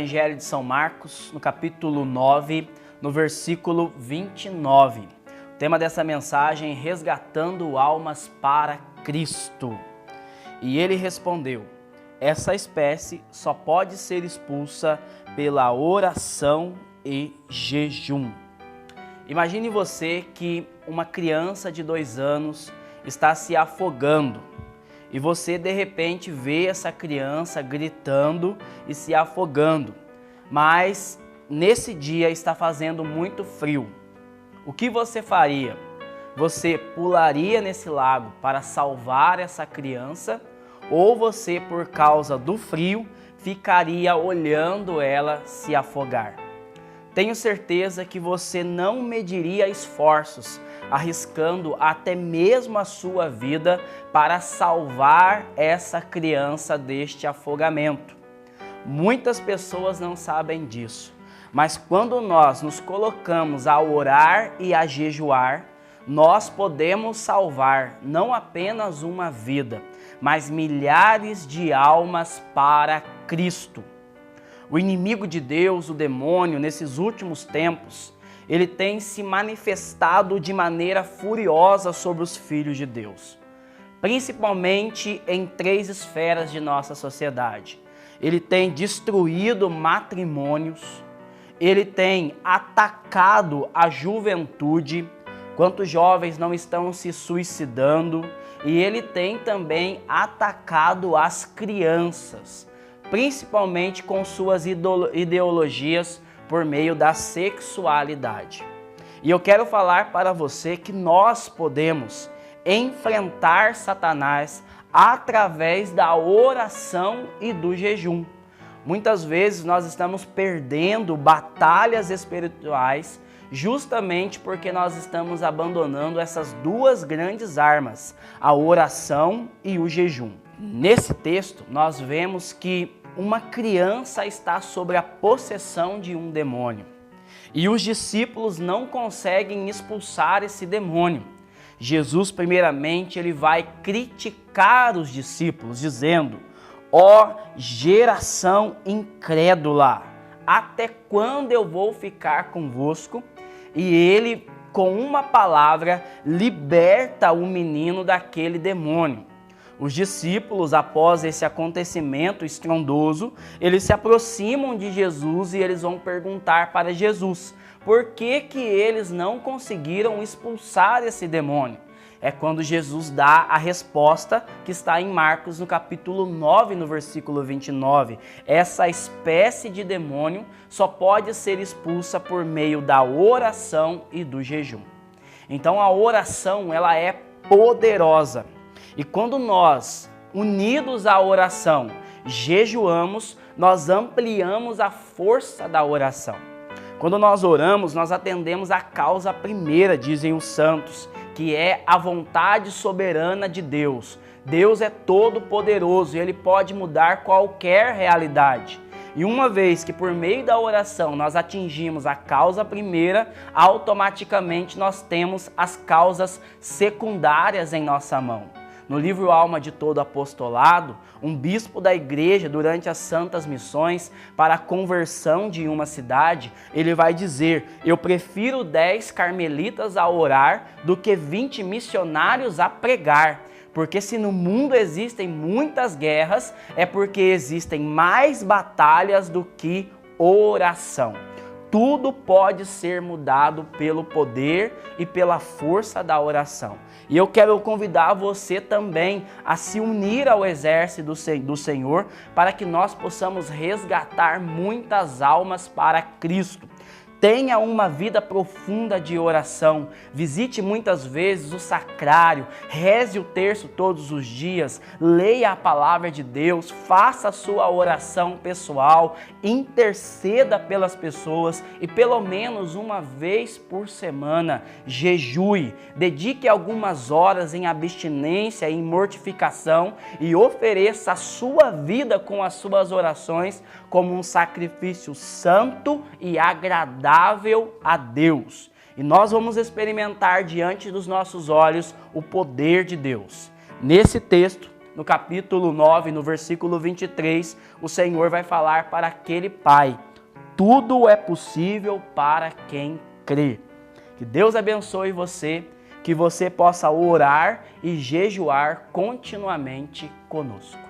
Evangelho de São Marcos, no capítulo 9, no versículo 29. O tema dessa mensagem é resgatando almas para Cristo. E ele respondeu: essa espécie só pode ser expulsa pela oração e jejum. Imagine você que uma criança de 2 anos está se afogando e você de repente vê essa criança gritando e se afogando, mas nesse dia está fazendo muito frio. O que você faria? Você pularia nesse lago para salvar essa criança ou você, por causa do frio, ficaria olhando ela se afogar? Tenho certeza que você não mediria esforços, arriscando até mesmo a sua vida para salvar essa criança deste afogamento. Muitas pessoas não sabem disso, mas quando nós nos colocamos a orar e a jejuar, nós podemos salvar não apenas uma vida, mas milhares de almas para Cristo. O inimigo de Deus, o demônio, nesses últimos tempos, ele tem se manifestado de maneira furiosa sobre os filhos de Deus, principalmente em 3 esferas de nossa sociedade. Ele tem destruído matrimônios, ele tem atacado a juventude, quantos jovens não estão se suicidando, e ele tem também atacado as crianças, principalmente com suas ideologias por meio da sexualidade. E eu quero falar para você que nós podemos enfrentar Satanás através da oração e do jejum. Muitas vezes nós estamos perdendo batalhas espirituais justamente porque nós estamos abandonando essas 2 grandes armas, a oração e o jejum. Nesse texto, nós vemos que uma criança está sob a possessão de um demônio e os discípulos não conseguem expulsar esse demônio. Jesus, primeiramente, ele vai criticar os discípulos, dizendo: ó geração incrédula, até quando eu vou ficar convosco? E ele, com uma palavra, liberta o menino daquele demônio. Os discípulos, após esse acontecimento estrondoso, eles se aproximam de Jesus e eles vão perguntar para Jesus por que eles não conseguiram expulsar esse demônio. É quando Jesus dá a resposta que está em Marcos, no capítulo 9, no versículo 29. Essa espécie de demônio só pode ser expulsa por meio da oração e do jejum. Então a oração, ela é poderosa. E quando nós, unidos à oração, jejuamos, nós ampliamos a força da oração. Quando nós oramos, nós atendemos a causa primeira, dizem os santos, que é a vontade soberana de Deus. Deus é todo poderoso e Ele pode mudar qualquer realidade. E uma vez que por meio da oração nós atingimos a causa primeira, automaticamente nós temos as causas secundárias em nossa mão. No livro Alma de Todo Apostolado, um bispo da igreja, durante as santas missões para a conversão de uma cidade, ele vai dizer: eu prefiro 10 carmelitas a orar do que 20 missionários a pregar. Porque se no mundo existem muitas guerras, é porque existem mais batalhas do que oração. Tudo pode ser mudado pelo poder e pela força da oração. E eu quero convidar você também a se unir ao exército do Senhor para que nós possamos resgatar muitas almas para Cristo. Tenha uma vida profunda de oração, visite muitas vezes o sacrário, reze o terço todos os dias, leia a palavra de Deus, faça a sua oração pessoal, interceda pelas pessoas e pelo menos uma vez por semana jejue, dedique algumas horas em abstinência e em mortificação e ofereça a sua vida com as suas orações como um sacrifício santo e agradável a Deus. E nós vamos experimentar diante dos nossos olhos o poder de Deus. Nesse texto, no capítulo 9, no versículo 23, o Senhor vai falar para aquele pai: tudo é possível para quem crê. Que Deus abençoe você, que você possa orar e jejuar continuamente conosco.